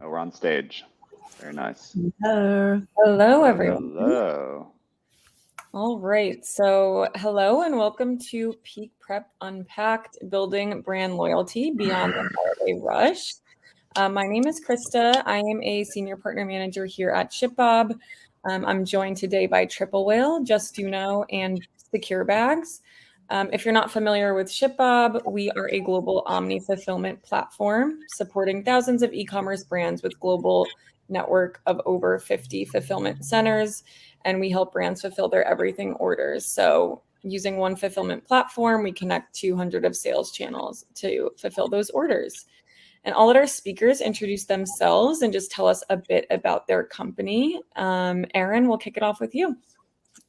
Oh, we're on stage. Very nice. Hello. Hello, everyone. Hello. All right. So, hello and welcome to Peak Prep Unpacked, building brand loyalty beyond the holiday rush. My name is Krista. I am a senior partner manager here at ShipBob. I'm joined today by Triple Whale, Justuno, and Secure Bags. If you're not familiar with ShipBob, we are a global omni-fulfillment platform supporting thousands of e-commerce brands with global network of over 50 fulfillment centers, and we help brands fulfill their everything orders. So using one fulfillment platform, we connect 200 of sales channels to fulfill those orders. And all of our speakers introduce themselves and just tell us a bit about their company. Erin, we'll kick it off with you.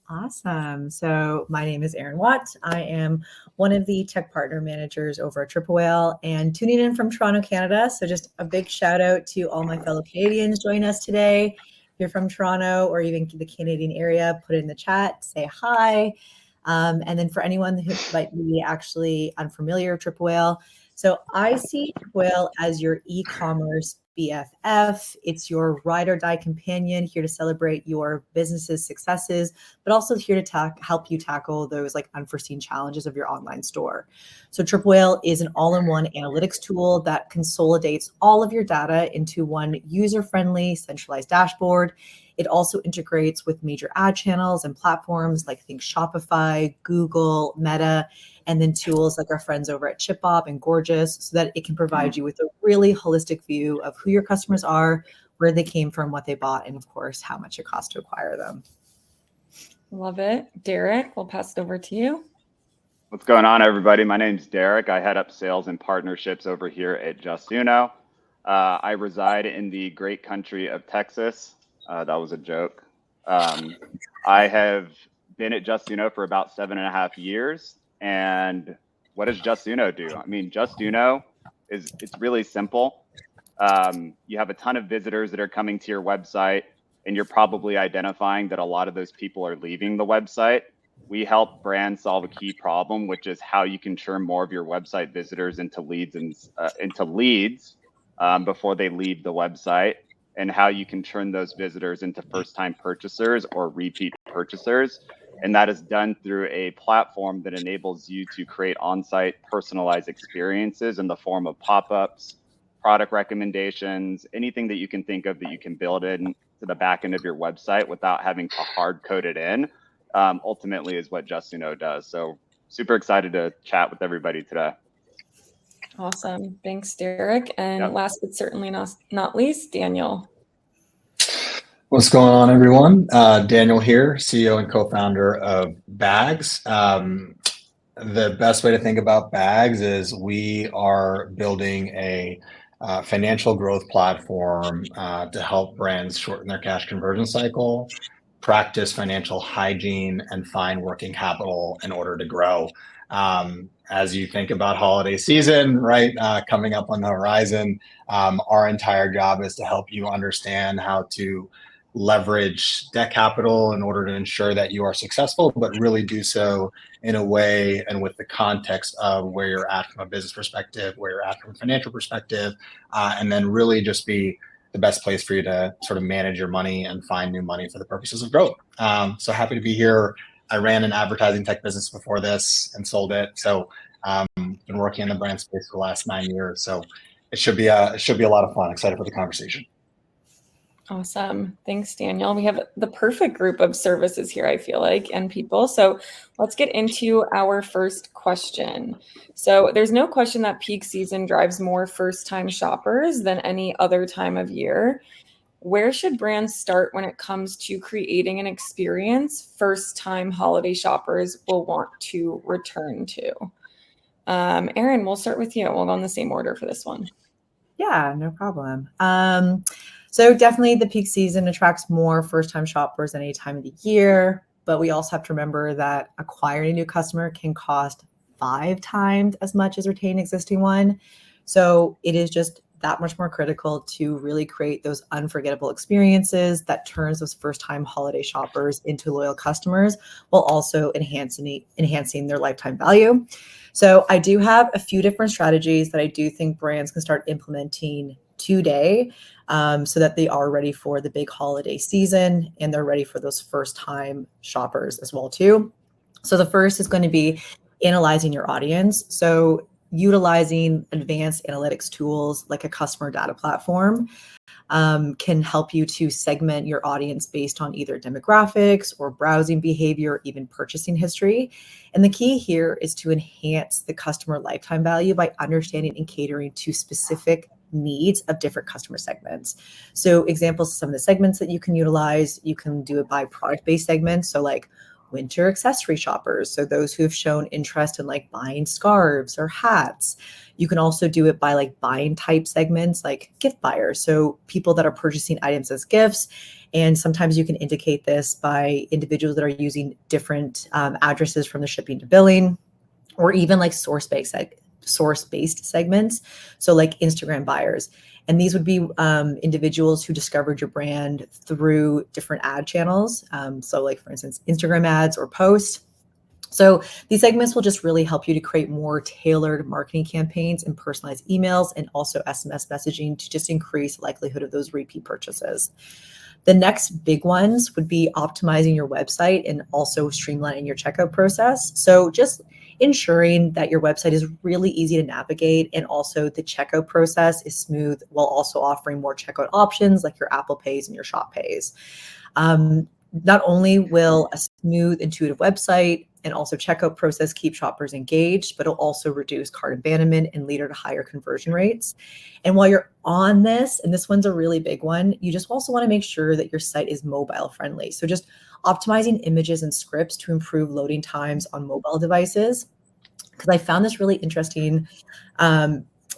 Awesome. So my name is Erin Watt. I am one of the tech partner managers over at Triple Whale and tuning in from Toronto, Canada. So just a big shout out to all my fellow Canadians joining us today. If you're from Toronto or even the Canadian area, put it in the chat, say hi. And then for anyone who might be actually unfamiliar with Triple Whale, so I see Triple Whale as your e-commerce BFF. It's your ride or die companion, here to celebrate your business's successes, but also here to help you tackle those like unforeseen challenges of your online store. So Triple Whale is an all-in-one analytics tool that consolidates all of your data into one user-friendly centralized dashboard. It also integrates with major ad channels and platforms like think Shopify, Google, Meta, and then tools like our friends over at ShipBob and Gorgeous, so that it can provide you with a really holistic view of who your customers are, where they came from, what they bought, and of course, how much it costs to acquire them. Love it. Derek, we'll pass it over to you. What's going on, everybody? My name's Derek. I head up sales and partnerships over here at Justuno. I reside in the great country of Texas. That was a joke. I have been at Justuno for about 7.5 years. And what does Justuno do? I mean, Justuno it's really simple. You have a ton of visitors that are coming to your website, and you're probably identifying that a lot of those people are leaving the website. We help brands solve a key problem, which is how you can turn more of your website visitors into leads before they leave the website, and how you can turn those visitors into first-time purchasers or repeat purchasers. And that is done through a platform that enables you to create on-site personalized experiences in the form of pop-ups, product recommendations, anything that you can think of that you can build in to the back end of your website without having to hard code it in, ultimately is what Justuno does. So super excited to chat with everybody today. Awesome. Thanks, Derek. And last but certainly not least, Daniel. What's going on, everyone? Daniel here, CEO and co-founder of Bags. The best way to think about Bags is we are building a financial growth platform to help brands shorten their cash conversion cycle, practice financial hygiene, and find working capital in order to grow. As you think about holiday season, right, coming up on the horizon, our entire job is to help you understand how to leverage debt capital in order to ensure that you are successful, but really do so in a way and with the context of where you're at from a business perspective, where you're at from a financial perspective, and then really just be the best place for you to sort of manage your money and find new money for the purposes of growth. So happy to be here. I ran an advertising tech business before this and sold it. So been working in the brand space for the last 9 years. So it should be a lot of fun. Excited for the conversation. Awesome. Thanks, Daniel. We have the perfect group of services here, I feel like, and people. So let's get into our first question. So there's no question that peak season drives more first-time shoppers than any other time of year. Where should brands start when it comes to creating an experience first-time holiday shoppers will want to return to? Erin, we'll start with you. We'll go in the same order for this one. Yeah, no problem. So definitely the peak season attracts more first-time shoppers than any time of the year, but we also have to remember that acquiring a new customer can cost 5 times as much as retaining an existing one. So it is just that much more critical to really create those unforgettable experiences that turns those first-time holiday shoppers into loyal customers while also enhancing their lifetime value. So I do have a few different strategies that I do think brands can start implementing today, so that they are ready for the big holiday season and they're ready for those first time shoppers as well too. So the first is going to be analyzing your audience. So utilizing advanced analytics tools like a customer data platform can help you to segment your audience based on either demographics or browsing behavior, even purchasing history. And the key here is to enhance the customer lifetime value by understanding and catering to specific needs of different customer segments. So examples of some of the segments that you can utilize, you can do it by product-based segments. So like winter accessory shoppers. So those who have shown interest in like buying scarves or hats. You can also do it by like buying type segments, like gift buyers. So people that are purchasing items as gifts. And sometimes you can indicate this by individuals that are using different addresses from the shipping to billing, or even like source-based segments. So like Instagram buyers. And these would be individuals who discovered your brand through different ad channels. So like, for instance, Instagram ads or posts. So these segments will just really help you to create more tailored marketing campaigns and personalized emails and also SMS messaging to just increase the likelihood of those repeat purchases. The next big ones would be optimizing your website and also streamlining your checkout process. So just ensuring that your website is really easy to navigate and also the checkout process is smooth while also offering more checkout options like your Apple Pays and your Shop Pays. Not only will a smooth, intuitive website and also checkout process keep shoppers engaged, but it'll also reduce cart abandonment and lead to higher conversion rates. And while you're on this, and this one's a really big one, you just also want to make sure that your site is mobile friendly. So just optimizing images and scripts to improve loading times on mobile devices. Because I found this really interesting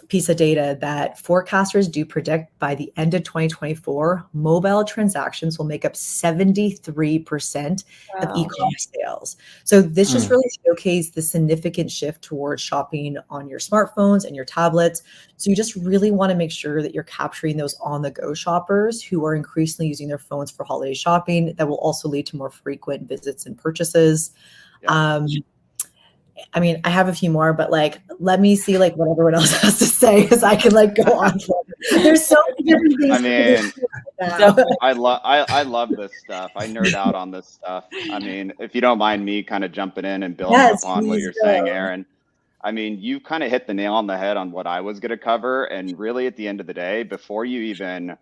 piece of data that forecasters do predict by the end of 2024, mobile transactions will make up 73% of e-commerce sales. So this just really showcased the significant shift towards shopping on your smartphones and your tablets. So you just really want to make sure that you're capturing those on-the-go shoppers who are increasingly using their phones for holiday shopping. That will also lead to more frequent visits and purchases. Yeah. I mean, I have a few more, but like, let me see like what everyone else has to say because I can like go on. There's so many different things. I mean, I love this stuff. I nerd out on this stuff. I mean, if you don't mind me kind of jumping in and building upon what you're saying, Aaron. I mean, you kind of hit the nail on the head on what I was going to cover. And really at the end of the day, before you even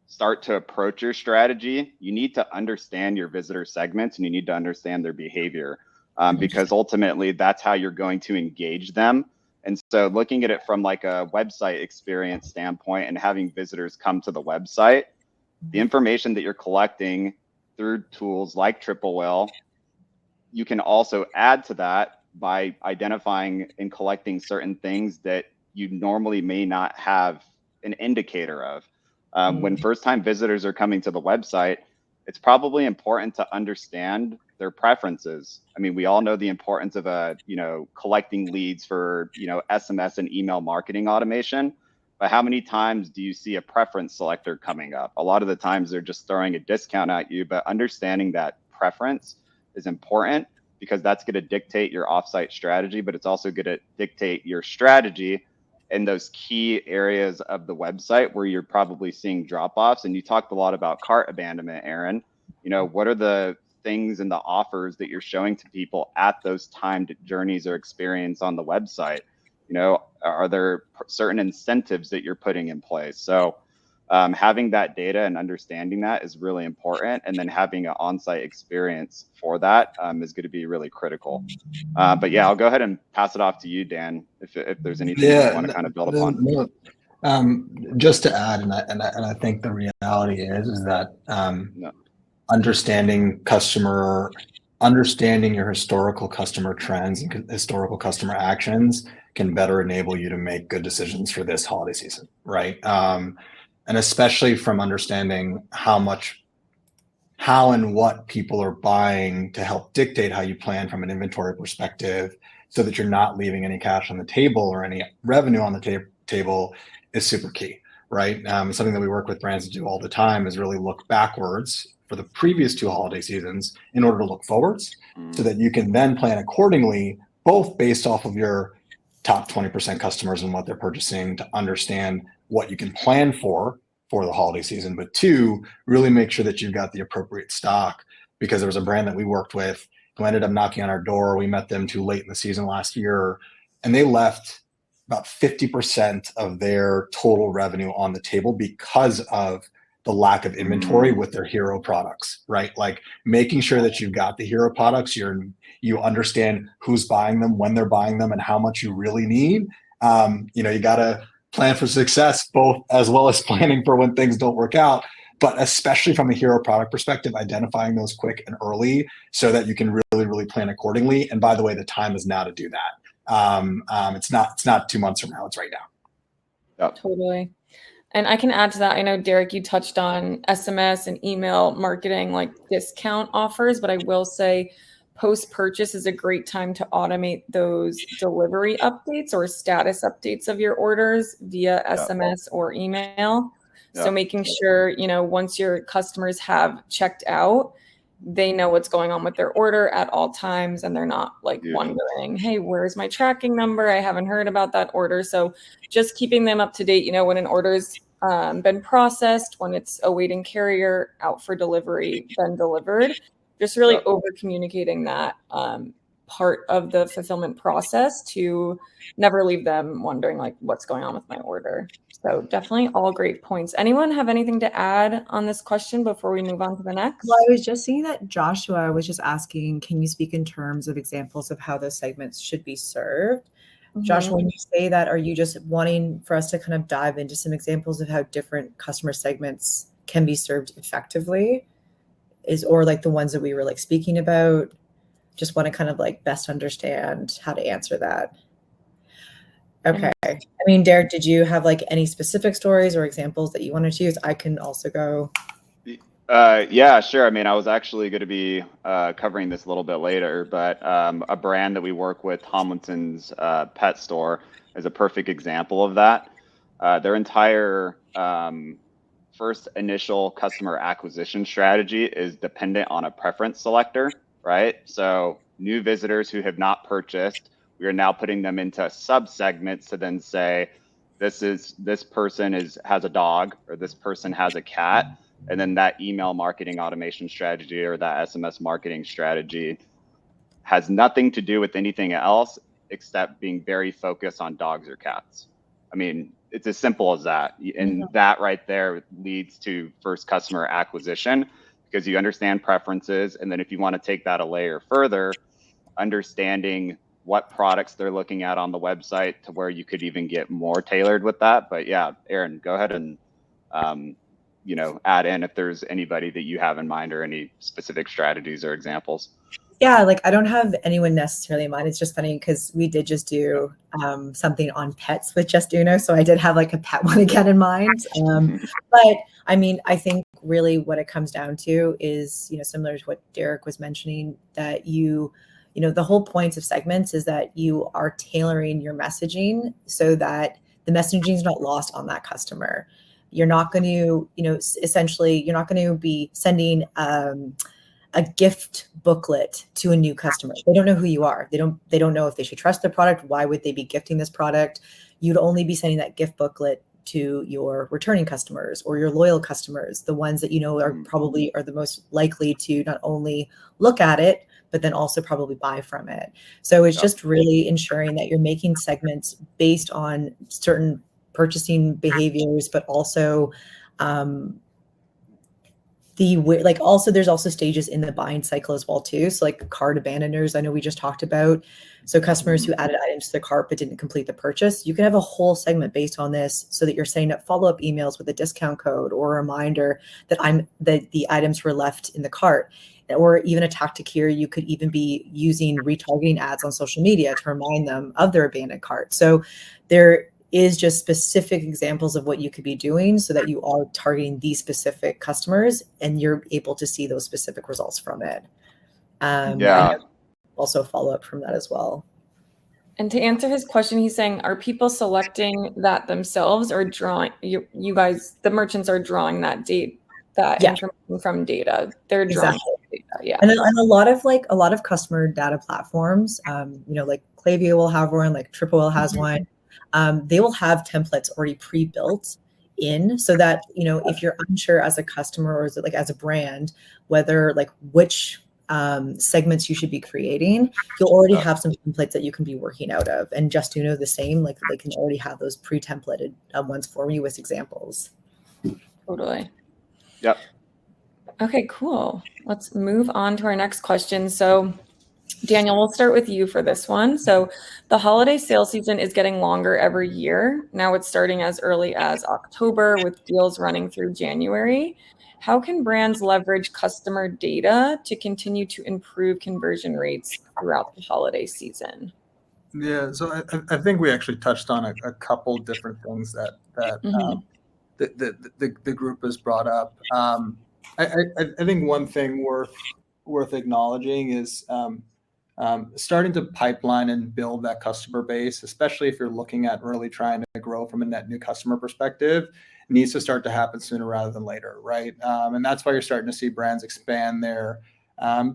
start to approach your strategy, you need to understand your visitor segments and you need to understand their behavior. Because ultimately that's how you're going to engage them. And so looking at it from like a website experience standpoint and having visitors come to the website, the information that you're collecting through tools like Triple Whale, you can also add to that by identifying and collecting certain things that you normally may not have an indicator of. When first-time visitors are coming to the website, it's probably important to understand their preferences. I mean, we all know the importance of collecting leads for, SMS and email marketing automation, but how many times do you see a preference selector coming up? A lot of the times they're just throwing a discount at you, but understanding that preference is important because that's going to dictate your offsite strategy, but it's also going to dictate your strategy in those key areas of the website where you're probably seeing drop-offs. And you talked a lot about cart abandonment, Aaron. What are the things and the offers that you're showing to people at those timed journeys or experience on the website? Are there certain incentives that you're putting in place? So having that data and understanding that is really important. And then having an on-site experience for that is going to be really critical. But yeah, I'll go ahead and pass it off to you, Dan, if there's anything you want to kind of build upon. Just to add, and I think the reality is that understanding your historical customer trends and historical customer actions can better enable you to make good decisions for this holiday season, right? And especially from understanding how and what people are buying to help dictate how you plan from an inventory perspective so that you're not leaving any cash on the table or any revenue on the table is super key, right? Something that we work with brands to do all the time is really look backwards for the previous 2 holiday seasons in order to look forwards so that you can then plan accordingly, both based off of your top 20% customers and what they're purchasing to understand what you can plan for the holiday season, but two, really make sure that you've got the appropriate stock, because there was a brand that we worked with who ended up knocking on our door. We met them too late in the season last year, and they left about 50% of their total revenue on the table because of the lack of inventory with their hero products, right? Like making sure that you've got the hero products, you understand who's buying them, when they're buying them, and how much you really need. You got to plan for success, both as well as planning for when things don't work out, but especially from a hero product perspective, identifying those quick and early so that you can really, really plan accordingly. And by the way, the time is now to do that. It's not 2 months from now, it's right now. Yep. Totally. And I can add to that. I know, Derek, you touched on SMS and email marketing, like discount offers, but I will say post-purchase is a great time to automate those delivery updates or status updates of your orders via SMS or email. So making sure, once your customers have checked out, they know what's going on with their order at all times, and they're not like wondering, hey, where's my tracking number? I haven't heard about that order. So just keeping them up to date, when an order's been processed, when it's awaiting carrier, out for delivery, been delivered, just really over communicating that part of the fulfillment process to never leave them wondering like what's going on with my order. So definitely all great points. Anyone have anything to add on this question before we move on to the next? Well, I was just seeing that Joshua was just asking, can you speak in terms of examples of how those segments should be served? Joshua, when you say that, are you just wanting for us to kind of dive into some examples of how different customer segments can be served effectively? Or like the ones that we were like speaking about? Just want to kind of like best understand how to answer that. Okay. I mean, Derek, did you have like any specific stories or examples that you wanted to use? I can also go. Yeah, sure. I mean, I was actually going to be covering this a little bit later, but a brand that we work with, Tomlinson's Pet Store, is a perfect example of that. Their entire first initial customer acquisition strategy is dependent on a preference selector, right? So new visitors who have not purchased, we are now putting them into sub-segments to then say, this person has a dog, or this person has a cat. And then that email marketing automation strategy or that SMS marketing strategy has nothing to do with anything else except being very focused on dogs or cats. I mean, it's as simple as that. And that right there leads to first customer acquisition, because you understand preferences. And then if you want to take that a layer further, understanding what products they're looking at on the website to where you could even get more tailored with that. But yeah, Aaron, go ahead and add in if there's anybody that you have in mind or any specific strategies or examples. Yeah, like I don't have anyone necessarily in mind. It's just funny because we did just do something on pets with Justuno. So I did have like a pet one again in mind. But I mean, I think really what it comes down to is, similar to what Derek was mentioning, that the whole point of segments is that you are tailoring your messaging so that the messaging is not lost on that customer. You're not going to, essentially, you're not going to be sending a gift booklet to a new customer. They don't know who you are. They don't know if they should trust the product. Why would they be gifting this product? You'd only be sending that gift booklet to your returning customers or your loyal customers, the ones that are probably are the most likely to not only look at it, but then also probably buy from it. So it's just really ensuring that you're making segments based on certain purchasing behaviors, but also there's also stages in the buying cycle as well too. So like cart abandoners, I know we just talked about. So customers who added items to the cart but didn't complete the purchase, you can have a whole segment based on this so that you're sending up follow-up emails with a discount code or a reminder that the items were left in the cart. Or even a tactic here, you could even be using retargeting ads on social media to remind them of their abandoned cart. So there is just specific examples of what you could be doing so that you are targeting these specific customers and you're able to see those specific results from it. Also follow up from that as well. And to answer his question, he's saying, are people selecting that themselves or drawing, you guys, the merchants are drawing that information from data? They're drawing data. Yeah. And a lot of customer data platforms, like Klaviyo will have one, like TripAwell has one. They will have templates already pre-built in, so that if you're unsure as a customer or as a brand whether which segments you should be creating, you'll already have some templates that you can be working out of. And Justuno the same, they can already have those pre-templated ones for you with examples. Totally. Yep. Okay, cool. Let's move on to our next question. So Daniel, we'll start with you for this one. So the holiday sales season is getting longer every year. Now it's starting as early as October with deals running through January. How can brands leverage customer data to continue to improve conversion rates throughout the holiday season? Yeah, so I think we actually touched on a couple different things that the group has brought up. I think one thing worth acknowledging is starting to pipeline and build that customer base, especially if you're looking at really trying to grow from a net new customer perspective, needs to start to happen sooner rather than later, right? And that's why you're starting to see brands expand their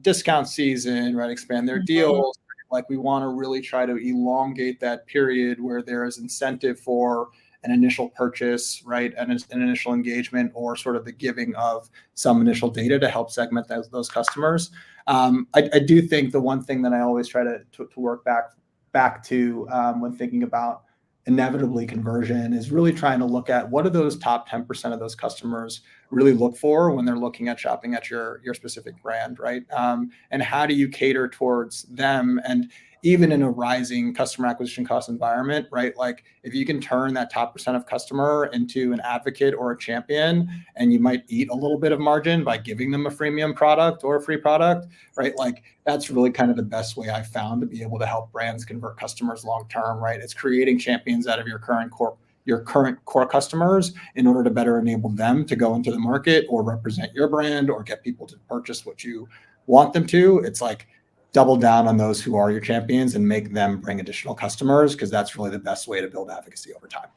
discount season, right? Expand their deals. Like, we want to really try to elongate that period where there is incentive for an initial purchase, right? And an initial engagement, or sort of the giving of some initial data to help segment those customers. I do think the one thing that I always try to work back to when thinking about inevitably conversion is really trying to look at what do those top 10% of those customers really look for when they're looking at shopping at your specific brand, right? And how do you cater towards them? And even in a rising customer acquisition cost environment, right? Like, if you can turn that top percent of customer into an advocate or a champion, and you might eat a little bit of margin by giving them a freemium product or a free product, right? Like, that's really kind of the best way I've found to be able to help brands convert customers long term, right? It's creating champions out of your current core customers in order to better enable them to go into the market or represent your brand or get people to purchase what you want them to. It's like, double down on those who are your champions and make them bring additional customers, because that's really the best way to build advocacy over time.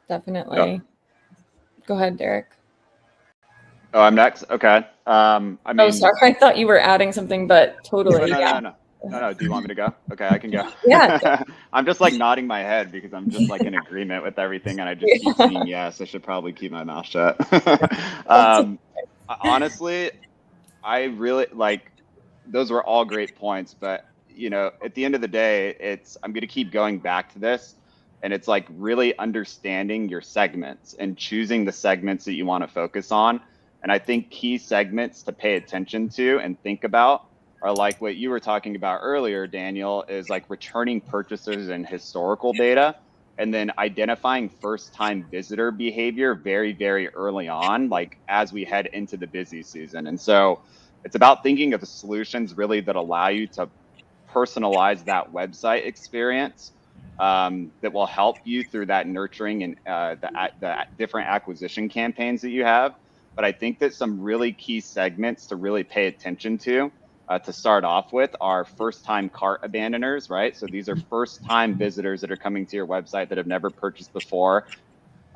Definitely. Yep. Go ahead, Derek. Oh, I'm next. Okay. I mean, Oh, sorry. I thought you were adding something, but totally. No. Do you want me to go? Okay, I can go. Yeah. I'm just like nodding my head because I'm just like in agreement with everything, and I just keep saying yes. I should probably keep my mouth shut. Honestly, I really like. Those were all great points, but at the end of the day, I'm going to keep going back to this, and it's like really understanding your segments and choosing the segments that you want to focus on. And I think key segments to pay attention to and think about are like what you were talking about earlier, Daniel, is like returning purchasers and historical data, and then identifying first-time visitor behavior very, very early on, like as we head into the busy season. And so it's about thinking of the solutions really that allow you to personalize that website experience that will help you through that nurturing and the different acquisition campaigns that you have. But I think that some really key segments to really pay attention to start off with are first-time cart abandoners, right? So these are first-time visitors that are coming to your website that have never purchased before.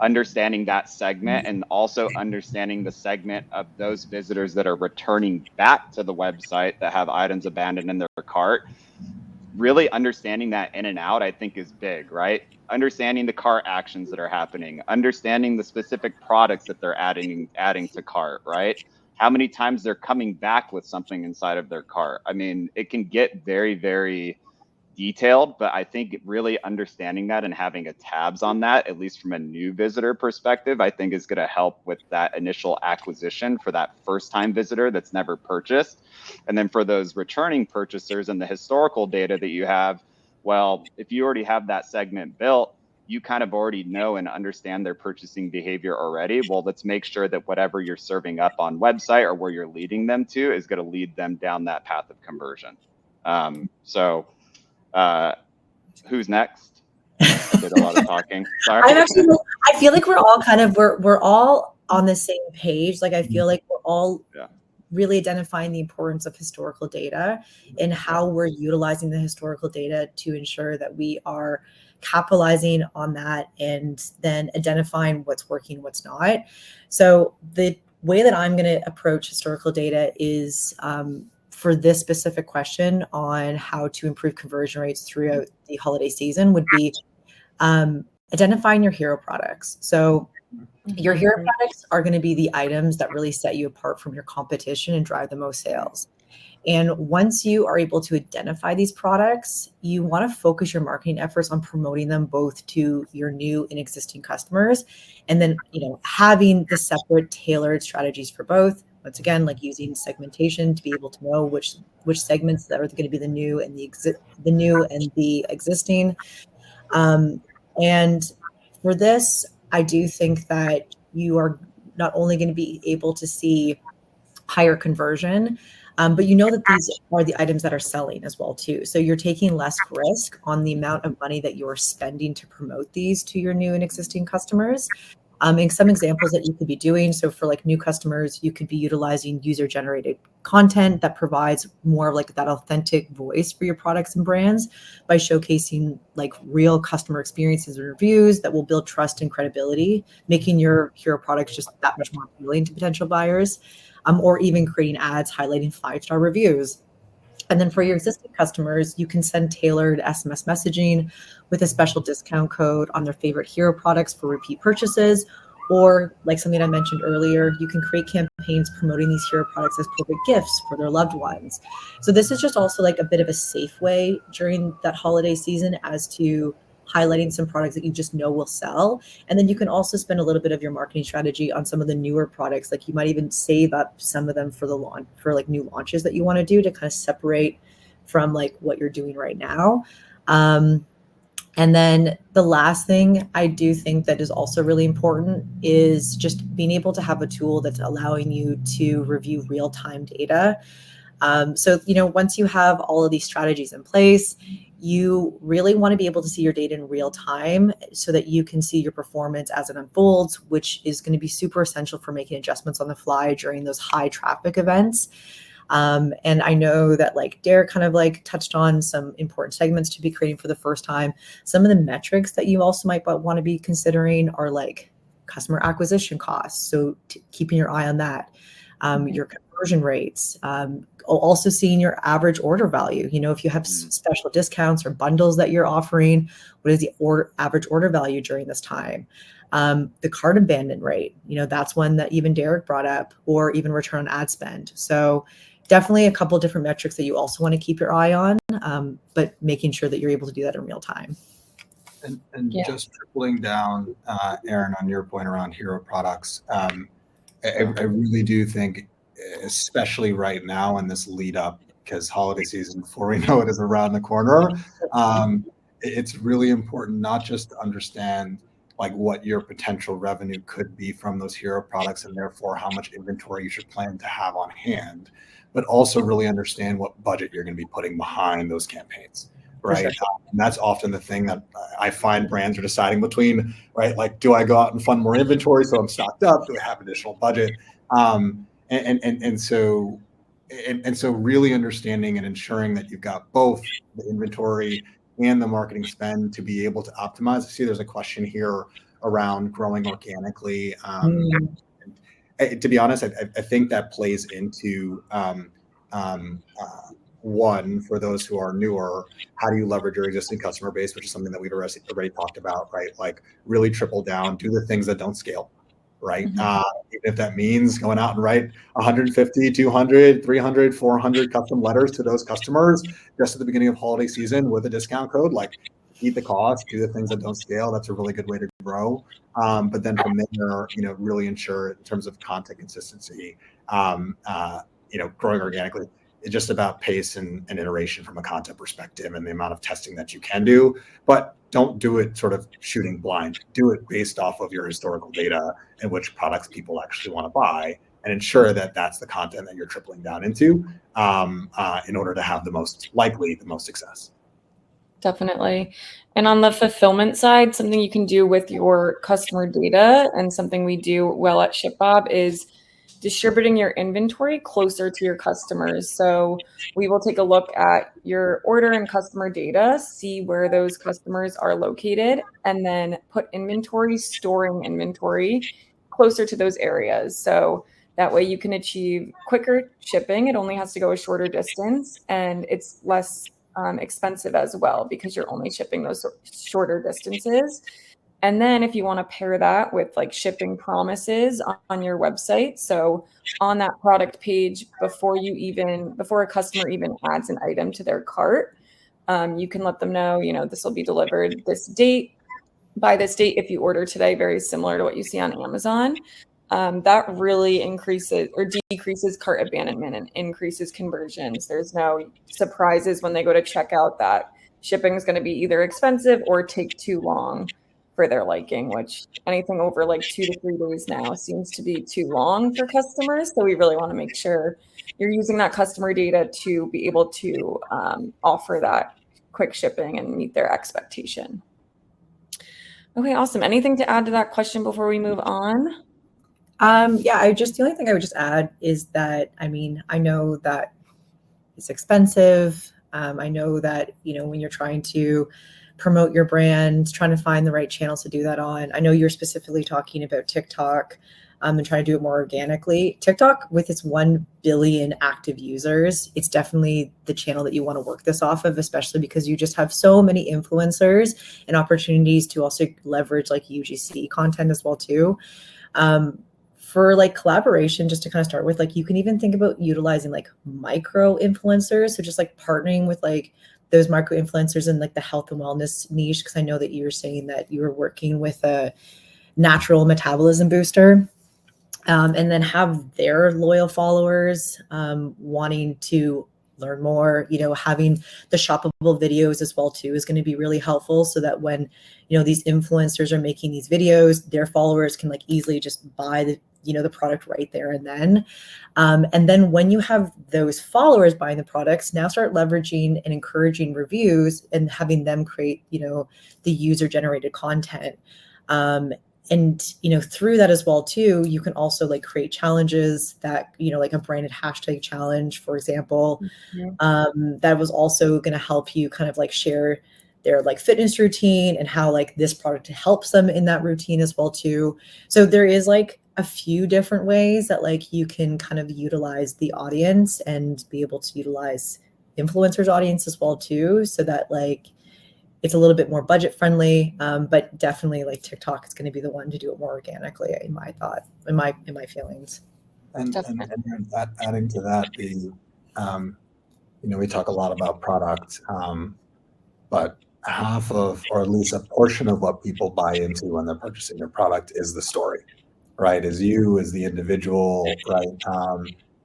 Understanding that segment, and also understanding the segment of those visitors that are returning back to the website that have items abandoned in their cart. Really understanding that in and out, I think, is big, right? Understanding the cart actions that are happening, understanding the specific products that they're adding to cart, right? How many times they're coming back with something inside of their cart. I mean, it can get very, very detailed, but I think really understanding that and having a tabs on that, at least from a new visitor perspective, I think is going to help with that initial acquisition for that first time visitor that's never purchased. And then for those returning purchasers and the historical data that you have, well, if you already have that segment built, you kind of already know and understand their purchasing behavior already. Well, let's make sure that whatever you're serving up on website or where you're leading them to is going to lead them down that path of conversion. Who's next? I did a lot of talking. Sorry. I feel like we're all we're all on the same page. Like, I feel like we're all really identifying the importance of historical data and how we're utilizing the historical data to ensure that we are capitalizing on that and then identifying what's working, what's not. So way that I'm going to approach historical data is for this specific question on how to improve conversion rates throughout the holiday season would be identifying your hero products. So your hero products are going to be the items that really set you apart from your competition and drive the most sales. And once you are able to identify these products, you want to focus your marketing efforts on promoting them both to your new and existing customers. And then, having the separate tailored strategies for both. Once again, like using segmentation to be able to know which segments that are going to be the new and the existing. And for this, I do think that you are not only going to be able to see higher conversion, but that these are the items that are selling as well too. So you're taking less risk on the amount of money that you're spending to promote these to your new and existing customers. And some examples that you could be doing. So for like new customers, you could be utilizing user-generated content that provides more of like that authentic voice for your products and brands by showcasing like real customer experiences and reviews that will build trust and credibility, making your hero products just that much more appealing to potential buyers, or even creating ads highlighting 5-star reviews. And then for your existing customers, you can send tailored SMS messaging with a special discount code on their favorite hero products for repeat purchases. Or like something I mentioned earlier, you can create campaigns promoting these hero products as perfect gifts for their loved ones. So this is just also like a bit of a safe way during that holiday season as to highlighting some products that you just know will sell. And then you can also spend a little bit of your marketing strategy on some of the newer products. Like you might even save up some of them for the launch, for like new launches that you want to do to kind of separate from like what you're doing right now. And then the last thing I do think that is also really important is just being able to have a tool that's allowing you to review real-time data. So, once you have all of these strategies in place, you really want to be able to see your data in real time so that you can see your performance as it unfolds, which is going to be super essential for making adjustments on the fly during those high traffic events. And I know that like Derek kind of like touched on some important segments to be creating for the first time. Some of the metrics that you also might want to be considering are like customer acquisition costs. So keeping your eye on that, your conversion rates, also seeing your average order value. If you have special discounts or bundles that you're offering, what is the average order value during this time? The cart abandon rate, that's one that even Derek brought up, or even return on ad spend. So definitely a couple of different metrics that you also want to keep your eye on, but making sure that you're able to do that in real time. And just tripling down, Aaron, on your point around hero products, I really do think, especially right now in this lead up, because holiday season, before we know it, is around the corner, it's really important not just to understand like what your potential revenue could be from those hero products and therefore how much inventory you should plan to have on hand, but also really understand what budget you're going to be putting behind those campaigns. Right. Sure. And that's often the thing that I find brands are deciding between, right? Like, do I go out and fund more inventory so I'm stocked up? Do I have additional budget? And so really understanding and ensuring that you've got both the inventory and the marketing spend to be able to optimize. I see there's a question here around growing organically. To be honest, I think that plays into one, for those who are newer, how do you leverage your existing customer base, which is something that we've already talked about, right? Like really triple down, do the things that don't scale, right? Even if that means going out and write 150, 200, 300, 400 custom letters to those customers just at the beginning of holiday season with a discount code, like eat the cost, do the things that don't scale. That's a really good way to grow. But then from there, really ensure in terms of content consistency, growing organically. It's just about pace and iteration from a content perspective and the amount of testing that you can do, but don't do it sort of shooting blind. Do it based off of your historical data and which products people actually want to buy, and ensure that that's the content that you're tripling down into in order to have the most success. Definitely. And on the fulfillment side, something you can do with your customer data and something we do well at ShipBob is distributing your inventory closer to your customers. So we will take a look at your order and customer data, see where those customers are located, and then put storing inventory closer to those areas. So That way you can achieve quicker shipping. It only has to go a shorter distance, and it's less expensive as well because you're only shipping those shorter distances. And then if you want to pair that with like shipping promises on your website, so on that product page before a customer even adds an item to their cart, you can let them know, this will be delivered this date, by this date if you order today, very similar to what you see on Amazon. That really increases or decreases cart abandonment and increases conversions. There's no surprises when they go to checkout that shipping is going to be either expensive or take too long for their liking, which anything over like 2 to 3 days now seems to be too long for customers. So we really want to make sure you're using that customer data to be able to offer that quick shipping and meet their expectation. Okay, awesome. Anything to add to that question before we move on? The only thing I would just add is that, I know that it's expensive. I know that, when you're trying to promote your brand, trying to find the right channels to do that on. I know you're specifically talking about TikTok and trying to do it more organically. TikTok, with its 1 billion active users, it's definitely the channel that you want to work this off of, especially because you just have so many influencers and opportunities to also leverage like UGC content as well too. For like collaboration, just to kind of start with, like you can even think about utilizing like micro influencers. So just like partnering with like those micro influencers in like the health and wellness niche. Cause I know that you were saying that you were working with a natural metabolism booster, and then have their loyal followers wanting to learn more, having the shoppable videos as well too is going to be really helpful, so that when, these influencers are making these videos, their followers can like easily just buy the product right there and then. And then when you have those followers buying the products, now start leveraging and encouraging reviews and having them create, the user generated content. And, through that as well too, you can also like create challenges that, like a branded hashtag challenge, for example, that was also going to help you kind of like share their like fitness routine and how like this product helps them in that routine as well too. So there is like a few different ways that like you can kind of utilize the audience and be able to utilize influencers audience as well too, so that like it's a little bit more budget friendly, but definitely like TikTok is going to be the one to do it more organically, in my thought, in my feelings. And adding to that, we talk a lot about product, but half of, or at least a portion of what people buy into when they're purchasing your product is the story, right? Is you, as the individual, right?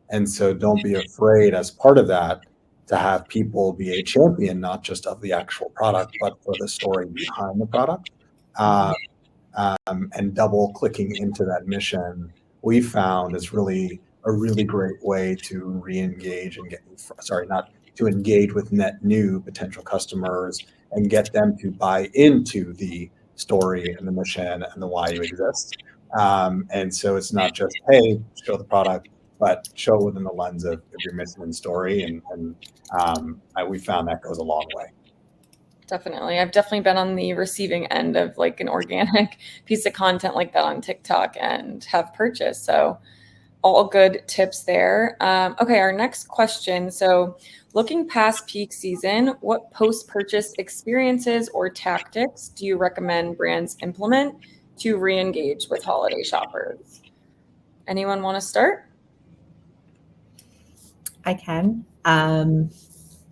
And so don't be afraid as part of that to have people be a champion, not just of the actual product, but for the story behind the product. And double clicking into that mission, we found is really a really great way to re-engage and engage with net new potential customers and get them to buy into the story and the mission and the why you exist. And so it's not just, hey, show the product, but show within the lens of your mission and story. And we found that goes a long way. Definitely. I've definitely been on the receiving end of like an organic piece of content like that on TikTok and have purchased. So all good tips there. Okay, our next question. So looking past peak season, what post-purchase experiences or tactics do you recommend brands implement to re-engage with holiday shoppers? Anyone want to start? I can.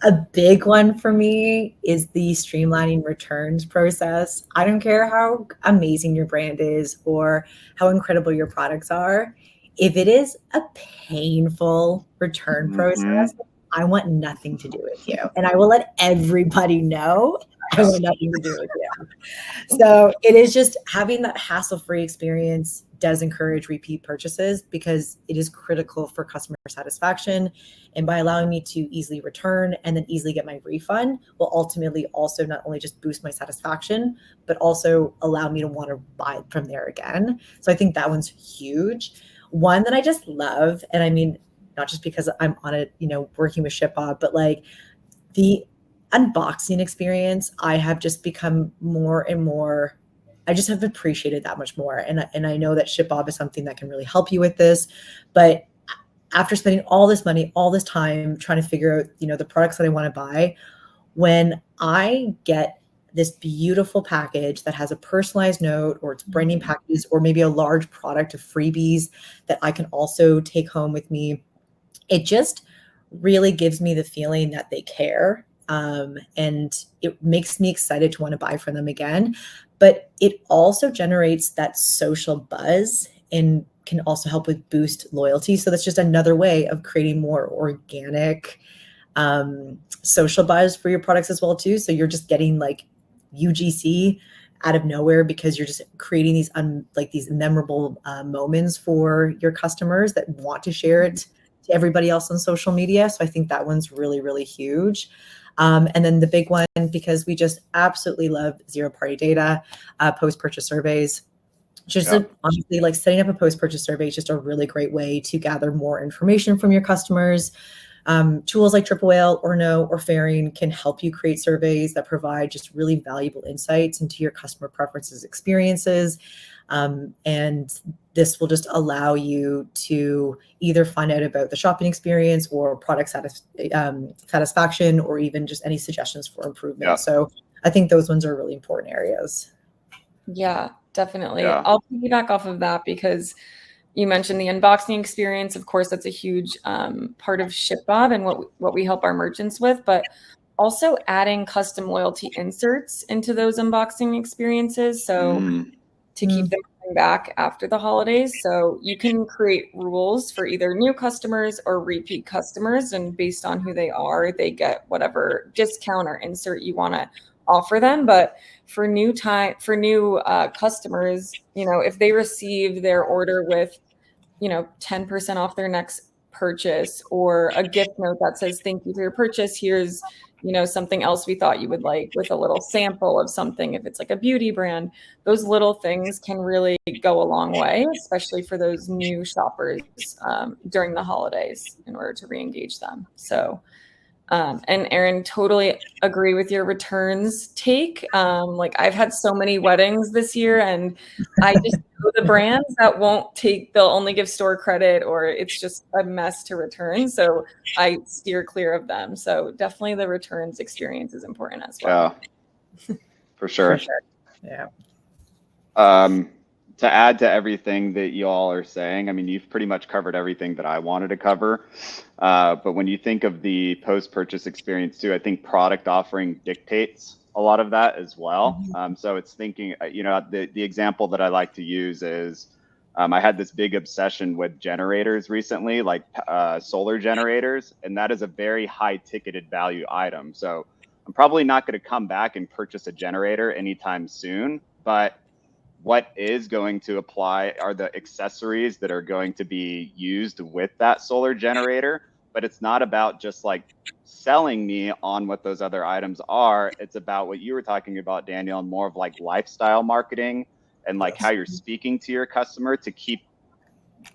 A big one for me is the streamlining returns process. I don't care how amazing your brand is or how incredible your products are. If it is a painful return process, I want nothing to do with you. And I will let everybody know I want nothing to do with you. So it is just having that hassle-free experience does encourage repeat purchases because it is critical for customer satisfaction. And by allowing me to easily return and then easily get my refund will ultimately also not only just boost my satisfaction, but also allow me to want to buy from there again. So I think that one's huge. One that I just love, and I mean, not just because I'm on it, working with ShipBob, but like the unboxing experience, I have just become more and more I just have appreciated that much more. And I know that ShipBob is something that can really help you with this. But after spending all this money, all this time trying to figure out, the products that I want to buy, when I get this beautiful package that has a personalized note, or it's branding packages, or maybe a large product of freebies that I can also take home with me, it just really gives me the feeling that they care. And it makes me excited to want to buy from them again. But it also generates that social buzz and can also help with boost loyalty. So that's just another way of creating more organic social buzz for your products as well too. So you're just getting like UGC out of nowhere because you're just creating these these memorable moments for your customers that want to share it to everybody else on social media. So I think that one's really, really huge. And then the big one, because we just absolutely love zero party data, post-purchase surveys. Just honestly, like setting up a post-purchase survey is just a really great way to gather more information from your customers. Tools like Triple Whale or No or Fairing can help you create surveys that provide just really valuable insights into your customer preferences, experiences. And this will just allow you to either find out about the shopping experience or product satisfaction, or even just any suggestions for improvement. Yeah. So I think those ones are really important areas. Yeah, definitely. Yeah. I'll piggyback off of that because you mentioned the unboxing experience. Of course, that's a huge part of ShipBob and what we help our merchants with, but also adding custom loyalty inserts into those unboxing experiences. So to keep them coming back after the holidays. So you can create rules for either new customers or repeat customers, and based on who they are, they get whatever discount or insert you want to offer them. But for new customers, if they receive their order with 10% off their next purchase, or a gift note that says thank you for your purchase, here's something else we thought you would like, with a little sample of something, if it's like a beauty brand, those little things can really go a long way, especially for those new shoppers during the holidays, in order to re-engage them. So and Aaron, totally agree with your returns take. Like, I've had so many weddings this year, and I just know the brands that they'll only give store credit, or it's just a mess to return. So I steer clear of them. So definitely the returns experience is important as well. Yeah, for sure. Yeah. To add to everything that you all are saying, I mean, you've pretty much covered everything that I wanted to cover. But when you think of the post-purchase experience too, I think product offering dictates a lot of that as well. So it's thinking, the example that I like to use is, I had this big obsession with generators recently, like solar generators, and that is a very high ticketed value item. So I'm probably not going to come back and purchase a generator anytime soon, but what is going to apply are the accessories that are going to be used with that solar generator. But it's not about just like selling me on what those other items are. It's about what you were talking about, Daniel, and more of like lifestyle marketing, and like how you're speaking to your customer to keep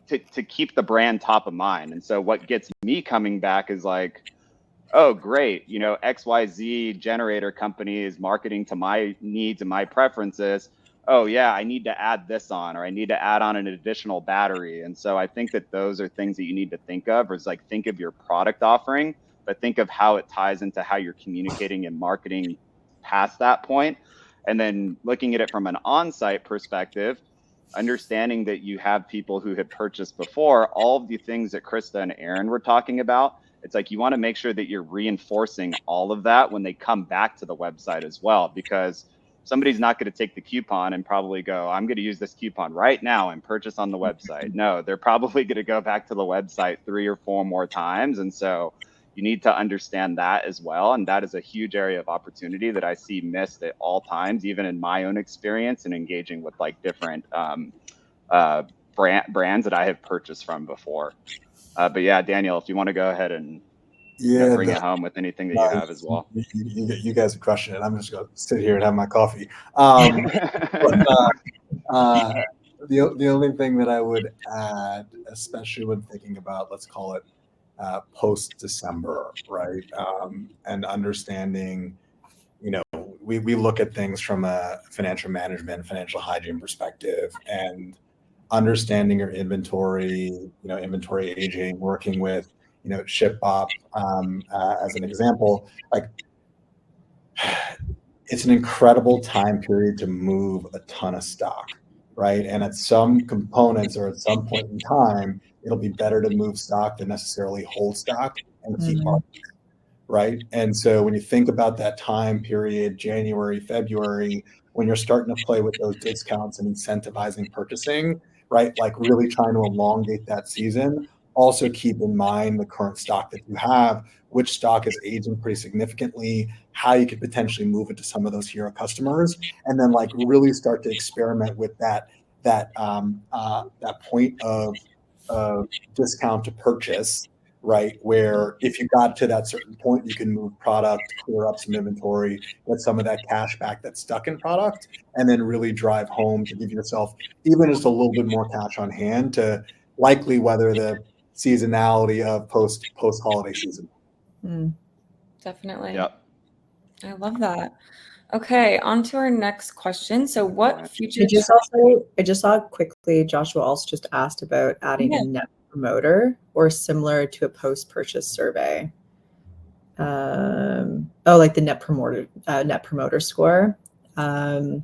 the brand top of mind. And so what gets me coming back is like, oh, great, XYZ generator company is marketing to my needs and my preferences. Oh yeah, I need to add this on, or I need to add on an additional battery. And so I think that those are things that you need to think of, is like, think of your product offering, but think of how it ties into how you're communicating and marketing past that point. And then looking at it from an on-site perspective, understanding that you have people who have purchased before, all of the things that Krista and Aaron were talking about, it's like you want to make sure that you're reinforcing all of that when they come back to the website as well, because somebody's not going to take the coupon and probably go, I'm going to use this coupon right now and purchase on the website. No, they're probably going to go back to the website 3 or 4 more times. And so you need to understand that as well. And that is a huge area of opportunity that I see missed at all times, even in my own experience and engaging with like different brands that I have purchased from before. But yeah, Daniel, if you want to go ahead and bring it home with anything that you have as well. You guys are crushing it. I'm just going to sit here and have my coffee. The only thing that I would add, especially when thinking about, let's call it post-December, right? And understanding, we look at things from a financial management, financial hygiene perspective, and understanding your inventory, inventory aging, working with, ShipBop as an example. Like, it's an incredible time period to move a ton of stock, right? And at some components or at some point in time, it'll be better to move stock than necessarily hold stock and keep margins, right? And so when you think about that time period, January, February, when you're starting to play with those discounts and incentivizing purchasing, right? Like really trying to elongate that season. Also keep in mind the current stock that you have, which stock is aging pretty significantly, how you could potentially move it to some of those hero customers, and then like really start to experiment with that point of discount to purchase, right? Where if you got to that certain point, you can move product, clear up some inventory, get some of that cash back that's stuck in product, and then really drive home to give yourself even just a little bit more cash on hand to likely weather the seasonality of post holiday season. Definitely. Yep. I love that. Okay, on to our next question. So what future I just saw quickly, Joshua also just asked about adding a net promoter or similar to a post-purchase survey. Like the net promoter score. I'll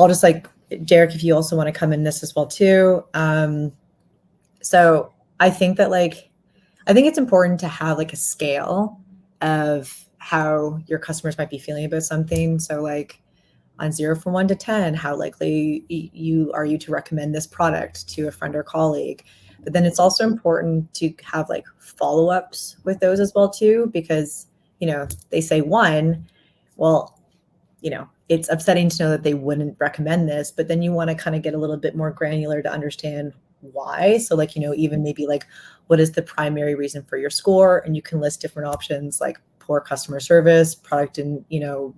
just like, Derek, if you also want to come in this as well too. So I think that I think it's important to have like a scale of how your customers might be feeling about something. So like on 0 from 1 to 10, how likely are you to recommend this product to a friend or colleague? But then it's also important to have like follow-ups with those as well too, because, they say 1, well, it's upsetting to know that they wouldn't recommend this, but then you want to kind of get a little bit more granular to understand why. So like, even maybe like, what is the primary reason for your score? And you can list different options like poor customer service, product didn't,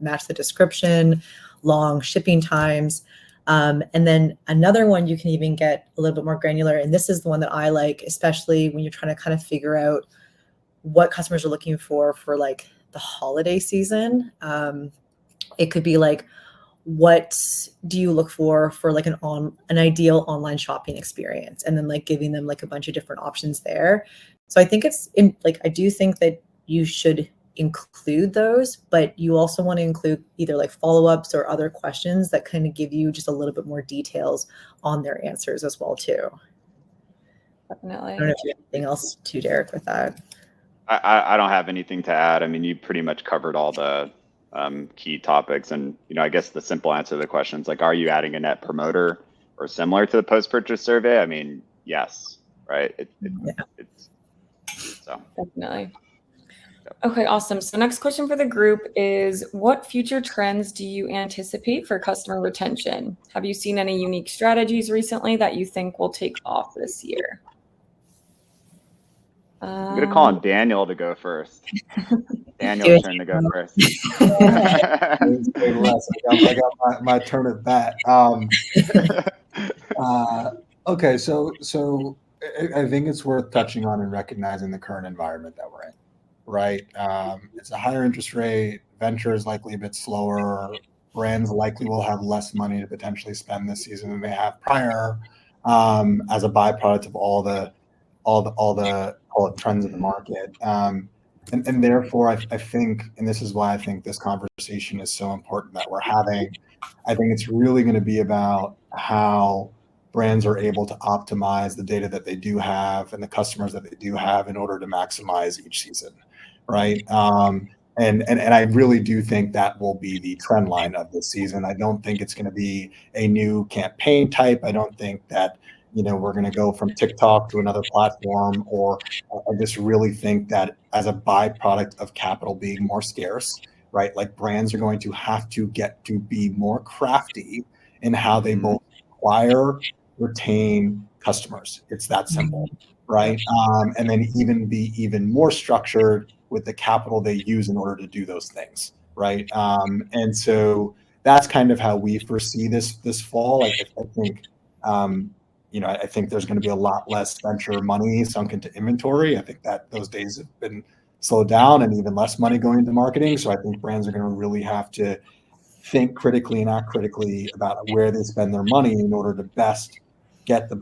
match the description, long shipping times. And then another one, you can even get a little bit more granular. And this is the one that I like, especially when you're trying to kind of figure out what customers are looking for like the holiday season. It could be like, what do you look for like an ideal online shopping experience? And then like giving them like a bunch of different options there. So I think I do think that you should include those, but you also want to include either like follow-ups or other questions that kind of give you just a little bit more details on their answers as well too. Definitely. I don't know if you have anything else to, Derek, with that. I don't have anything to add. I mean, you pretty much covered all the key topics. And, I guess the simple answer to the question is like, are you adding a net promoter or similar to the post-purchase survey? I mean, yes, right? It's so. Definitely. Okay, awesome. So next question for the group is, what future trends do you anticipate for customer retention? Have you seen any unique strategies recently that you think will take off this year? I'm going to call on Daniel to go first. Daniel's turn to go first. I got my turn at bat. Okay, so I think it's worth touching on and recognizing the current environment that we're in, right? It's a higher interest rate. Venture is likely a bit slower. Brands likely will have less money to potentially spend this season than they have prior, as a byproduct of all the trends in the market. And therefore, I think, and this is why I think this conversation is so important that we're having, I think it's really going to be about how brands are able to optimize the data that they do have and the customers that they do have in order to maximize each season, right? And I really do think that will be the trend line of this season. I don't think it's going to be a new campaign type. I don't think that we're going to go from TikTok to another platform, or I just really think that as a byproduct of capital being more scarce, right? Like brands are going to have to get to be more crafty in how they both acquire, retain customers. It's that simple, right? And then be even more structured with the capital they use in order to do those things, right? And so that's kind of how we foresee this fall. I think. I think there's going to be a lot less venture money sunk into inventory. I think that those days have been slow down and even less money going into marketing. So I think brands are going to really have to think critically and act critically about where they spend their money in order to best get the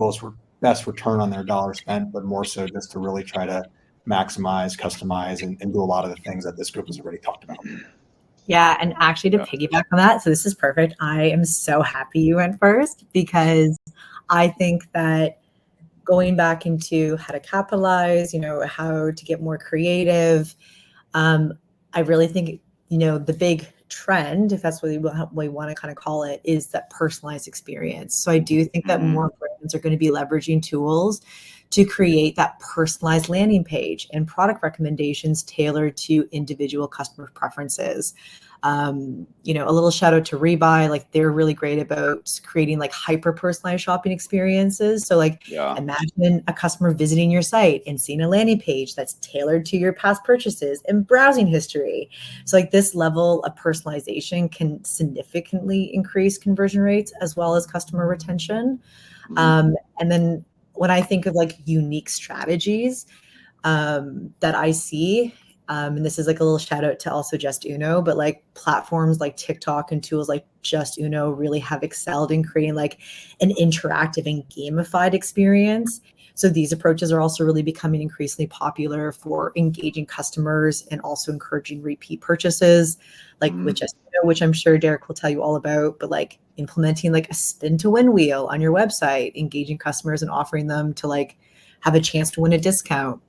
best return on their dollar spent, but more so just to really try to maximize, customize, and do a lot of the things that this group has already talked about. Yeah, and actually to piggyback on that, so this is perfect. I am so happy you went first because I think that going back into how to capitalize, how to get more creative, I really think, the big trend, if that's what we want to kind of call it, is that personalized experience. So I do think that more brands are going to be leveraging tools to create that personalized landing page and product recommendations tailored to individual customer preferences. A little shout out to Rebuy, like they're really great about creating like hyper personalized shopping experiences. So imagine a customer visiting your site and seeing a landing page that's tailored to your past purchases and browsing history. So like this level of personalization can significantly increase conversion rates as well as customer retention. And then when I think of like unique strategies that I see, and this is like a little shout out to also Justuno, but like platforms like TikTok and tools like Justuno really have excelled in creating like an interactive and gamified experience. So these approaches are also really becoming increasingly popular for engaging customers and also encouraging repeat purchases, like with Justuno, which I'm sure Derek will tell you all about, but like implementing like a spin to win wheel on your website, engaging customers and offering them to like have a chance to win a discount.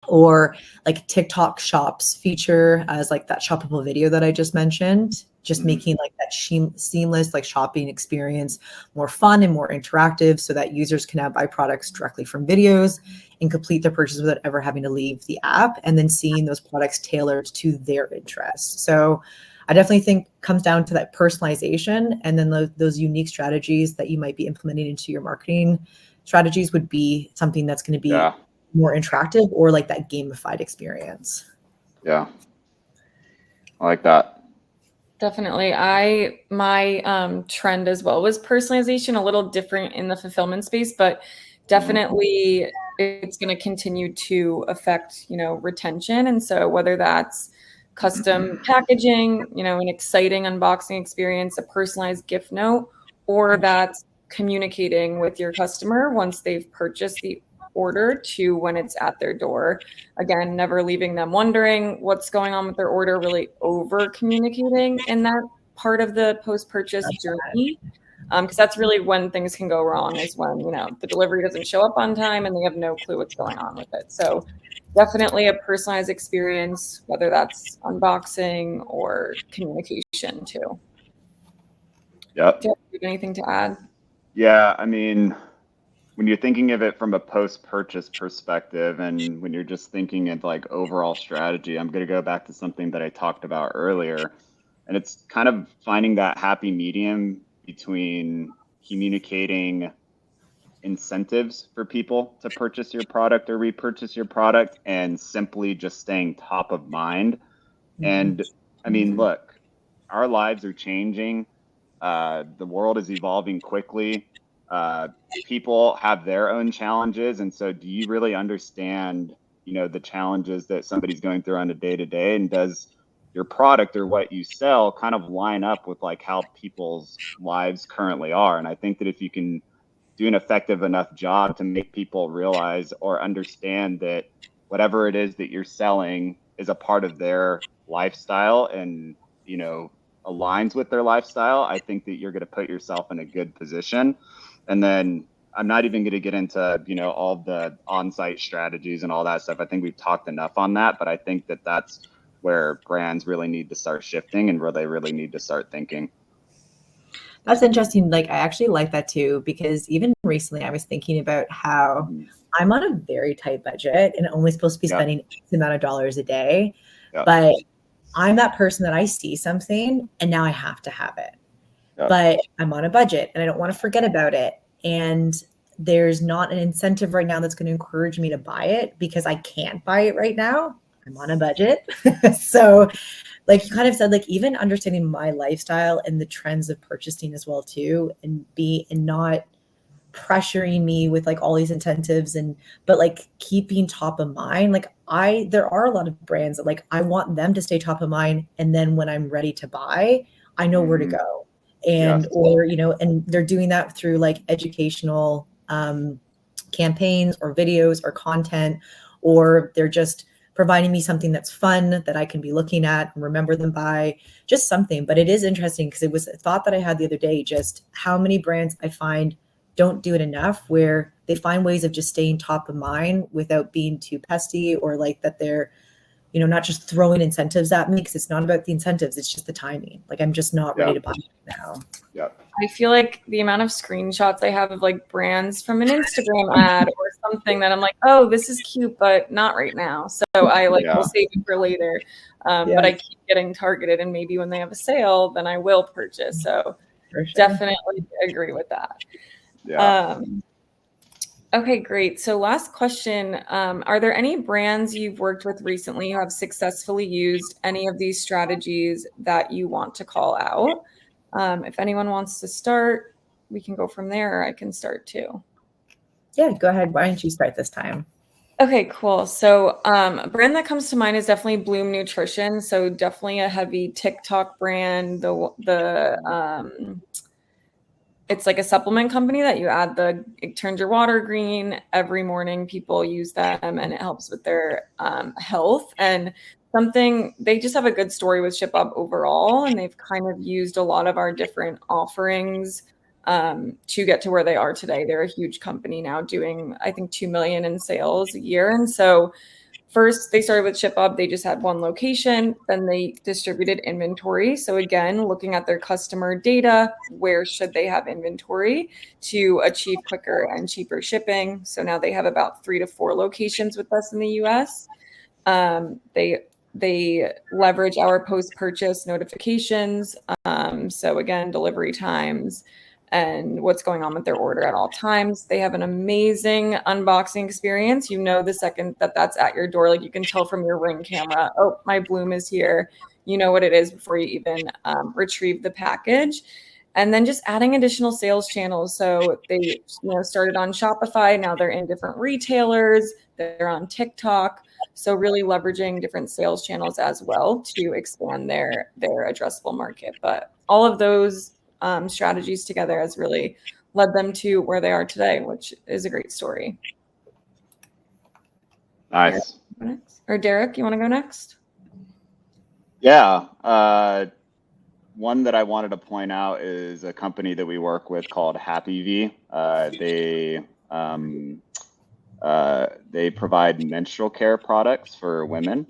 Or like TikTok shops feature as like that shoppable video that I just mentioned, just making like that seamless like shopping experience more fun and more interactive so that users can now buy products directly from videos and complete their purchase without ever having to leave the app, and then seeing those products tailored to their interests. So I definitely think comes down to that personalization, and then those unique strategies that you might be implementing into your marketing strategies would be something that's going to be more interactive or like that gamified experience. Yeah. I like that. Definitely. My trend as well was personalization, a little different in the fulfillment space, but definitely it's going to continue to affect, retention. And so whether that's custom packaging, an exciting unboxing experience, a personalized gift note, or that's communicating with your customer once they've purchased the order to when it's at their door. Again, never leaving them wondering what's going on with their order, really over communicating in that part of the post-purchase journey. Because that's really when things can go wrong, is when, the delivery doesn't show up on time and they have no clue what's going on with it. So definitely a personalized experience, whether that's unboxing or communication too. Yep. Do you have anything to add? Yeah, I mean, when you're thinking of it from a post-purchase perspective, and when you're just thinking of like overall strategy, I'm going to go back to something that I talked about earlier, and it's kind of finding that happy medium between communicating incentives for people to purchase your product or repurchase your product and simply just staying top of mind. And I mean, look, our lives are changing. The world is evolving quickly. People have their own challenges. And so do you really understand, the challenges that somebody's going through on a day-to-day? And does your product or what you sell kind of line up with like how people's lives currently are? And I think that if you can do an effective enough job to make people realize or understand that whatever it is that you're selling is a part of their lifestyle and, aligns with their lifestyle, I think that you're going to put yourself in a good position. And then I'm not even going to get into, all the on-site strategies and all that stuff. I think we've talked enough on that, but I think that that's where brands really need to start shifting and where they really need to start thinking. That's interesting. Like, I actually like that too, because even recently I was thinking about how I'm on a very tight budget and only supposed to be spending X amount of dollars a day. But I'm that person that I see something and now I have to have it. But I'm on a budget and I don't want to forget about it. And there's not an incentive right now that's going to encourage me to buy it because I can't buy it right now. I'm on a budget. So like you kind of said, like even understanding my lifestyle and the trends of purchasing as well too, and not pressuring me with like all these incentives but like keeping top of mind. Like there are a lot of brands that like I want them to stay top of mind, and then when I'm ready to buy, I know where to go. And Yes. or and they're doing that through like educational campaigns or videos or content, or they're just providing me something that's fun that I can be looking at and remember them by, just something. But it is interesting because it was a thought that I had the other day, just how many brands I find don't do it enough, where they find ways of just staying top of mind without being too pesty, or like that they're, not just throwing incentives at me, because it's not about the incentives, it's just the timing. Like I'm just not ready to buy it now. Yeah. I feel like the amount of screenshots I have of like brands from an Instagram ad or something that I'm like, oh, this is cute, but not right now. So I like will save it for later. But I keep getting targeted, and maybe when they have a sale, then I will purchase. So definitely agree with that. Yeah. Okay, great. So last question. Are there any brands you've worked with recently who have successfully used any of these strategies that you want to call out? If anyone wants to start, we can go from there, or I can start too. Yeah, go ahead. Why don't you start this time? Okay, cool. So a brand that comes to mind is definitely Bloom Nutrition. So definitely a heavy TikTok brand. It's like a supplement company that you add it turns your water green. Every morning people use them, and it helps with their health. And they just have a good story with ShipUp overall, and they've kind of used a lot of our different offerings to get to where they are today. They're a huge company now, doing I think 2 million in sales a year. And so first, they started with ShipUp. They just had one location. Then they distributed inventory. So again, looking at their customer data, where should they have inventory to achieve quicker and cheaper shipping? So now they have about 3 to 4 locations with us in the US. They leverage our post-purchase notifications. So again, delivery times and what's going on with their order at all times. They have an amazing unboxing experience. The second that's at your door, like you can tell from your Ring camera, oh, my Bloom is here. You know what it is before you even retrieve the package. And then just adding additional sales channels. So they started on Shopify. Now they're in different retailers. They're on TikTok. So really leveraging different sales channels as well to expand their addressable market. But all of those strategies together has really led them to where they are today, which is a great story. Nice. Derek, you want to go next? Yeah. One that I wanted to point out is a company that we work with called Happy V. They provide menstrual care products for women,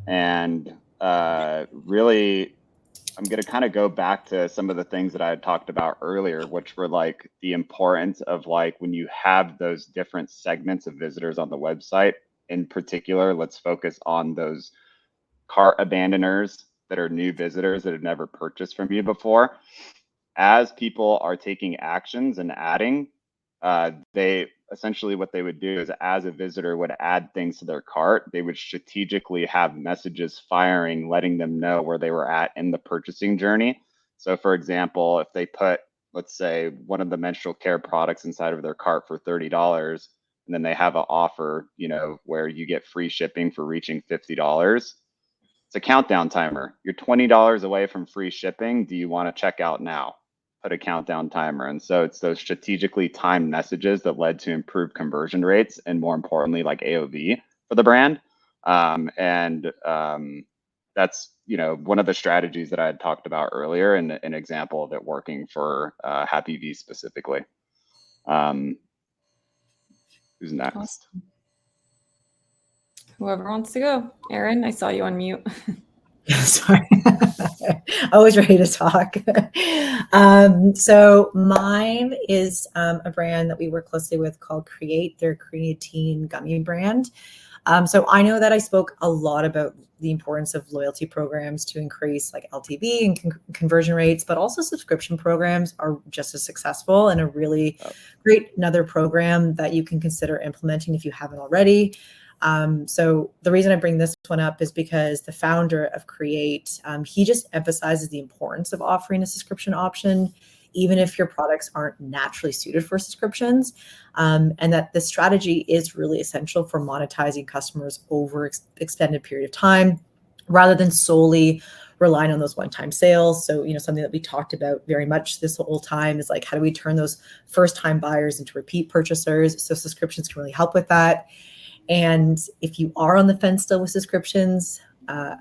and really, I'm going to kind of go back to some of the things that I had talked about earlier, which were like the importance of like when you have those different segments of visitors on the website. In particular, let's focus on those cart abandoners that are new visitors that have never purchased from you before. As people are taking actions and adding, they essentially what they would do is, as a visitor would add things to their cart, they would strategically have messages firing, letting them know where they were at in the purchasing journey. So for example, if they put, let's say, one of the menstrual care products inside of their cart for $30, and then they have an offer, where you get free shipping for reaching $50, it's a countdown timer. You're $20 away from free shipping. Do you want to check out now? Put a countdown timer. And so it's those strategically timed messages that led to improved conversion rates, and more importantly, like AOV for the brand. That's one of the strategies that I had talked about earlier, and an example of it working for Happy V specifically. Who's next? Awesome. Whoever wants to go. Aaron, I saw you on mute. Sorry. Always ready to talk. So mine is a brand that we work closely with called Create. Their creatine gummy brand. So I know that I spoke a lot about the importance of loyalty programs to increase like LTV and conversion rates, but also subscription programs are just as successful, and a really great another program that you can consider implementing if you haven't already. So the reason I bring this one up is because the founder of Create, he just emphasizes the importance of offering a subscription option even if your products aren't naturally suited for subscriptions, and that the strategy is really essential for monetizing customers over extended period of time, rather than solely relying on those one-time sales. So, something that we talked about very much this whole time is like, how do we turn those first-time buyers into repeat purchasers? So subscriptions can really help with that. And if you are on the fence still with subscriptions,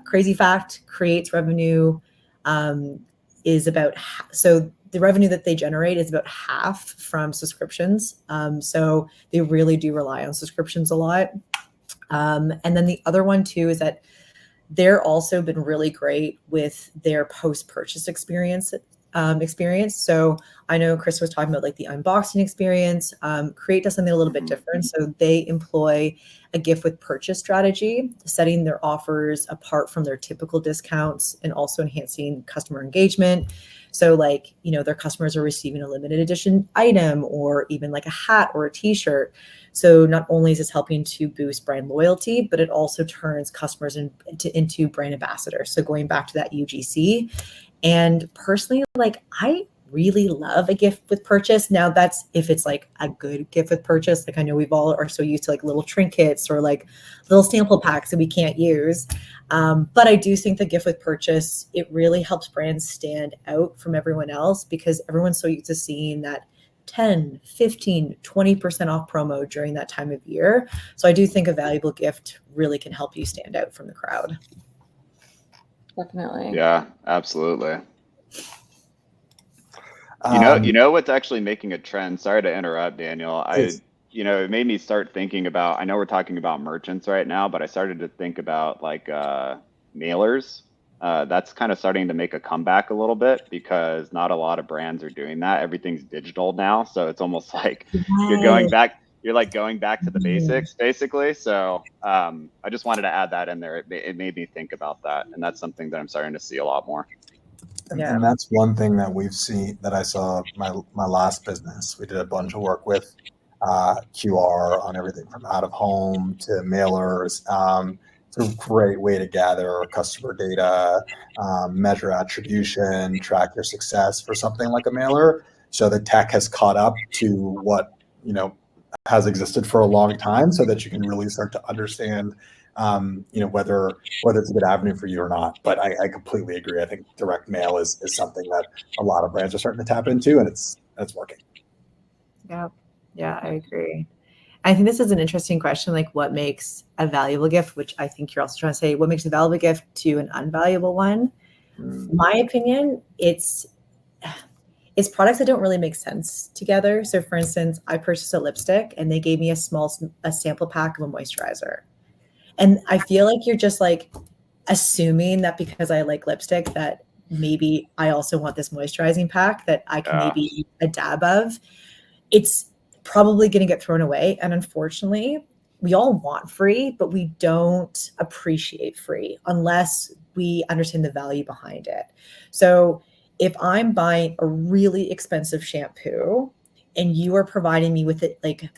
crazy fact, Create's revenue is about so the revenue that they generate is about half from subscriptions. So they really do rely on subscriptions a lot. And then the other one too is that they're also been really great with their post-purchase experience. So I know Chris was talking about like the unboxing experience. Create does something a little bit different. So they employ a gift with purchase strategy, setting their offers apart from their typical discounts and also enhancing customer engagement. So like, their customers are receiving a limited edition item or even like a hat or a t-shirt. So not only is this helping to boost brand loyalty, but it also turns customers into brand ambassadors. So going back to that UGC. And personally, like I really love a gift with purchase. Now that's if it's like a good gift with purchase. Like I know we've all are so used to like little trinkets or like little sample packs that we can't use. But I do think the gift with purchase, it really helps brands stand out from everyone else because everyone's so used to seeing that 10, 15, 20% off promo during that time of year. So I do think a valuable gift really can help you stand out from the crowd. Definitely. Yeah, absolutely. Um, You know what's actually making a trend? Sorry to interrupt, Daniel. It made me start thinking about, I know we're talking about merchants right now, but I started to think about like mailers. That's kind of starting to make a comeback a little bit because not a lot of brands are doing that. Everything's digital now. So it's almost like you're going back to the basics basically. So I just wanted to add that in there. It made me think about that. And that's something that I'm starting to see a lot more. And that's one thing that we've seen that I saw my last business. We did a bunch of work with QR on everything from out of home to mailers. It's a great way to gather customer data, measure attribution, track your success for something like a mailer. So the tech has caught up to what has existed for a long time, so that you can really start to understand whether it's a good avenue for you or not. But I completely agree. I think direct mail is something that a lot of brands are starting to tap into, and it's working. Yeah, I agree. I think this is an interesting question, like what makes a valuable gift, which I think you're also trying to say, what makes a valuable gift to an unvaluable one? My opinion, it's products that don't really make sense together. So for instance, I purchased a lipstick and they gave me a sample pack of a moisturizer. And I feel like you're just like assuming that because I like lipstick that maybe I also want this moisturizing pack that I can maybe use a dab of. It's probably going to get thrown away. And unfortunately, we all want free, but we don't appreciate free unless we understand the value behind it. So if I'm buying a really expensive shampoo and you are providing me with it, like,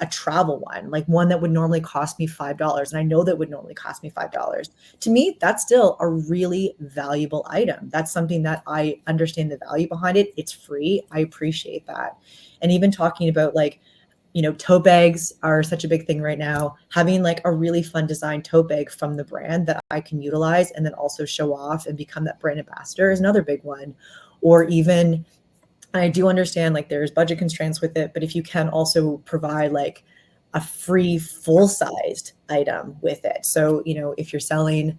a travel one, like one that would normally cost me $5. And I know that would normally cost me $5. To me, that's still a really valuable item. That's something that I understand the value behind it. It's free. I appreciate that. And even talking about like, tote bags are such a big thing right now. Having like a really fun design tote bag from the brand that I can utilize and then also show off and become that brand ambassador is another big one. Or even, I do understand like there's budget constraints with it, but if you can also provide like a free full-sized item with it. So, if you're selling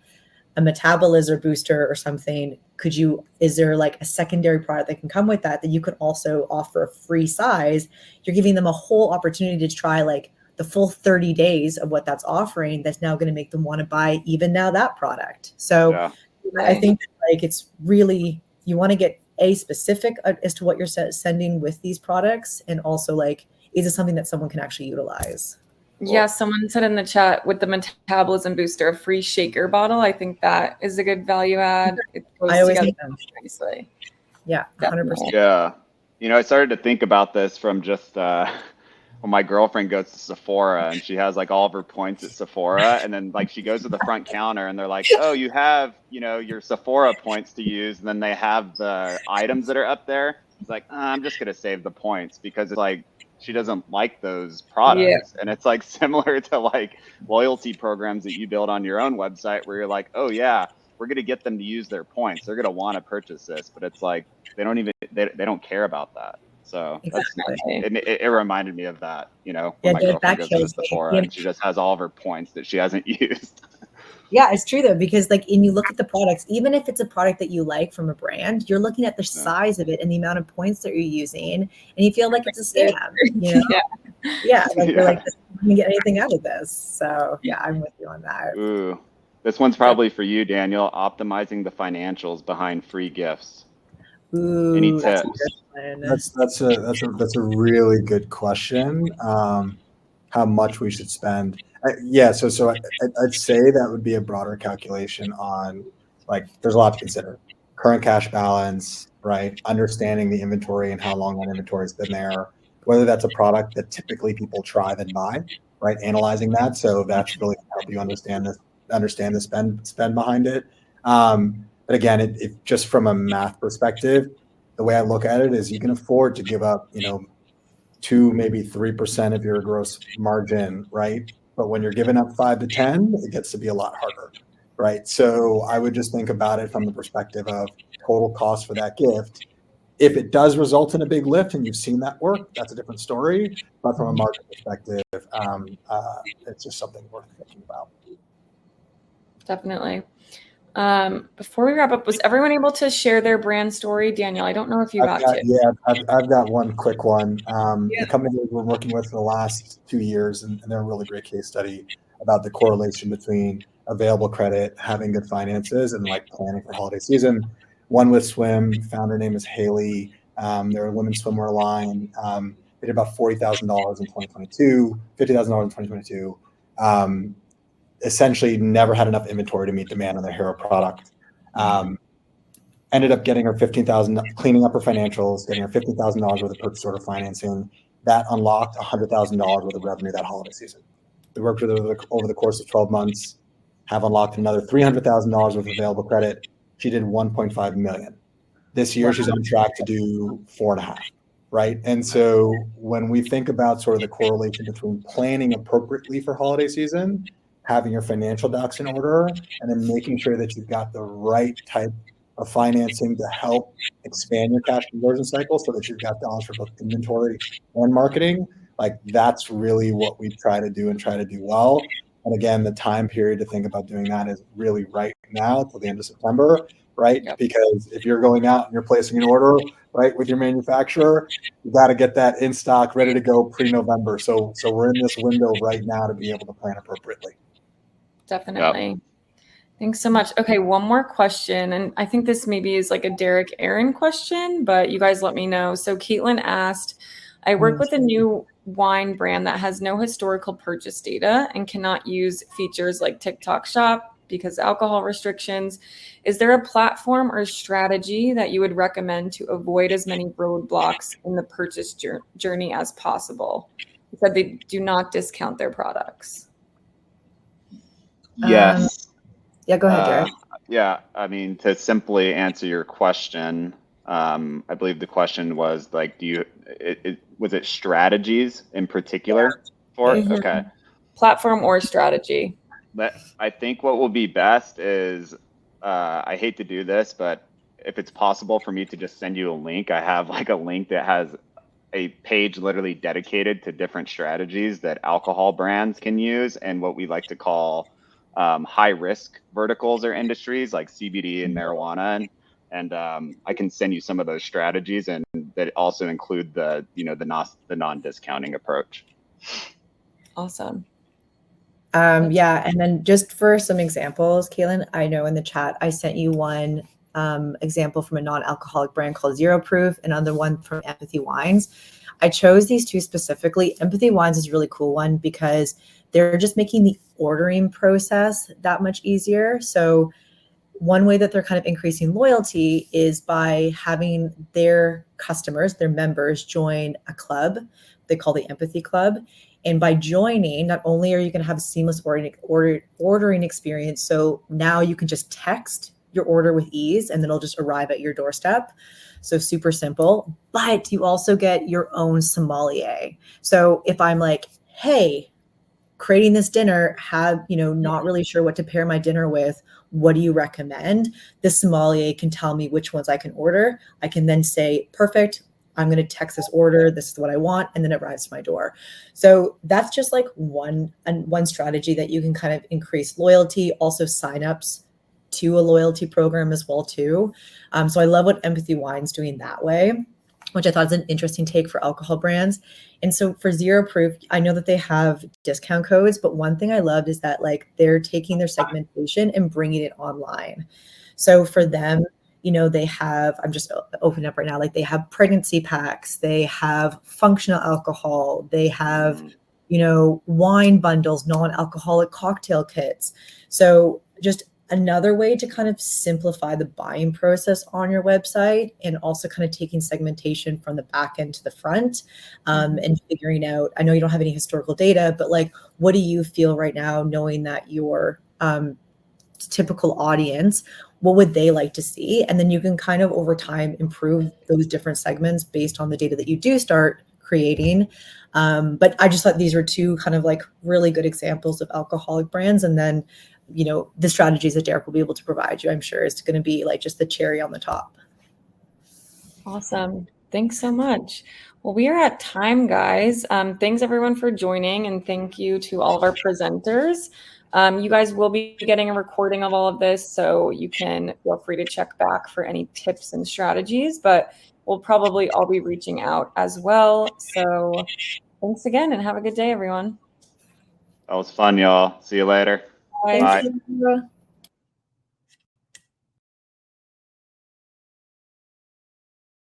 a metabolizer booster or something, is there like a secondary product that can come with that you could also offer a free size? You're giving them a whole opportunity to try like the full 30 days of what that's offering. That's now going to make them want to buy even now that product. So I think like it's really, you want to get specific as to what you're sending with these products. And also like, is it something that someone can actually utilize? Yeah, someone said in the chat with the metabolism booster, a free shaker bottle. I think that is a good value add. It goes together nicely. Yeah, 100%. Yeah. I started to think about this from just when Well, my girlfriend goes to Sephora and she has like all of her points at Sephora, and then like she goes to the front counter and they're like, oh, you have, your Sephora points to use, and then they have the items that are up there. It's like, I'm just gonna save the points, because it's like she doesn't like those products. And it's like similar to like loyalty programs that you build on your own website, where you're like, oh yeah, we're gonna get them to use their points, they're gonna want to purchase this, but it's like they don't care about that. So it reminded me of that, when my girlfriend goes to Sephora and she just has all of her points that she hasn't used. Yeah, it's true though, because like, and you look at the products, even if it's a product that you like from a brand, you're looking at the size of it and the amount of points that you're using, and you feel like it's a scam, you're like, I'm gonna get anything out of this. So yeah, I'm with you on that. Ooh, this one's probably for you, Daniel. Optimizing the financials behind free gifts. Ooh, any tips? That's a really good question. How much we should spend? So I'd say that would be a broader calculation on, like, there's a lot to consider. Current cash balance, right? Understanding the inventory and how long that inventory has been there. Whether that's a product that typically people try then buy, right? Analyzing that, so that's really help you understand the spend behind it. But again, it just from a math perspective, the way I look at it is you can afford to give up, 2, maybe 3% of your gross margin, right? But when you're giving up 5 to 10, it gets to be a lot harder, right? So I would just think about it from the perspective of total cost for that gift. If it does result in a big lift and you've seen that work, that's a different story. But from a margin perspective, it's just something worth thinking about. Definitely. Before we wrap up, was everyone able to share their brand story? Daniel, I don't know if you got to. Yeah, I've got one quick one. The company we've been working with for the last 2 years, and they're a really great case study about the correlation between available credit, having good finances, and like planning for holiday season. One with swim, founder name is Haley. They're a women's swimwear line. They did about $40,000 in 2022, $50,000 in 2022. Essentially never had enough inventory to meet demand on their hero product. Ended up getting her $15,000, cleaning up her financials, getting her $15,000 worth of purchase order financing. That unlocked $100,000 worth of revenue that holiday season. We worked with her over the course of 12 months, have unlocked another $300,000 worth of available credit. She did 1.5 million. This year, she's on track to do 4.5, right? And so when we think about sort of the correlation between planning appropriately for holiday season, having your financial ducks in order, and then making sure that you've got the right type of financing to help expand your cash conversion cycle so that you've got dollars for both inventory and marketing, like that's really what we try to do and try to do well. And again, the time period to think about doing that is really right now till the end of September, right? Yep. Because if you're going out and you're placing an order, right, with your manufacturer, you got to get that in stock, ready to go pre-November. So we're in this window right now to be able to plan appropriately. Definitely. Yep. Thanks so much. Okay, one more question. And I think this maybe is like a Derek Aaron question, but you guys let me know. So Caitlin asked, I work with a new wine brand that has no historical purchase data and cannot use features like TikTok Shop because of alcohol restrictions. Is there a platform or strategy that you would recommend to avoid as many roadblocks in the purchase journey as possible? He said they do not discount their products. Yes. Yeah, go ahead, Jared. Yeah, I mean, to simply answer your question, I believe the question was like, was it strategies in particular for it? Okay. Platform or strategy? I think what will be best is, I hate to do this, but if it's possible for me to just send you a link, I have like a link that has a page literally dedicated to different strategies that alcohol brands can use and what we like to call high risk verticals or industries like CBD and marijuana. And I can send you some of those strategies, and that also include the non-discounting approach. Awesome. Yeah. And then just for some examples, Kaylin, I know in the chat, I sent you one example from a non-alcoholic brand called Zero Proof, and another one from Empathy Wines. I chose these two specifically. Empathy Wines is a really cool one because they're just making the ordering process that much easier. So one way that they're kind of increasing loyalty is by having their customers, their members, join a club they call the Empathy Club. And by joining, not only are you going to have a seamless ordering experience, so now you can just text your order with ease and then it'll just arrive at your doorstep. So super simple, but you also get your own sommelier. So if I'm like, hey, creating this dinner, not really sure what to pair my dinner with, what do you recommend? The sommelier can tell me which ones I can order. I can then say, perfect, I'm going to text this order. This is what I want. And then it arrives to my door. So that's just like one strategy that you can kind of increase loyalty, also signups to a loyalty program as well too. So I love what Empathy Wine's doing that way, which I thought is an interesting take for alcohol brands. And so for Zero Proof, I know that they have discount codes, but one thing I loved is that like they're taking their segmentation and bringing it online. So for them, they have, I'm just opening up right now, like they have pregnancy packs, they have functional alcohol, they have, wine bundles, non-alcoholic cocktail kits. So just another way to kind of simplify the buying process on your website, and also kind of taking segmentation from the back end to the front, and figuring out, I know you don't have any historical data, but like, what do you feel right now, knowing that your typical audience, what would they like to see? And then you can kind of over time improve those different segments based on the data that you do start creating. But I just thought these were two kind of like really good examples of alcoholic brands. And then, the strategies that Derek will be able to provide you, I'm sure, is going to be like just the cherry on the top. Awesome. Thanks so much. Well, we are at time, guys. Thanks everyone for joining, and thank you to all of our presenters. You guys will be getting a recording of all of this, so you can feel free to check back for any tips and strategies, but we'll probably all be reaching out as well. So thanks again, and have a good day, everyone. That was fun, y'all. See you later. Bye. Bye. Thank you.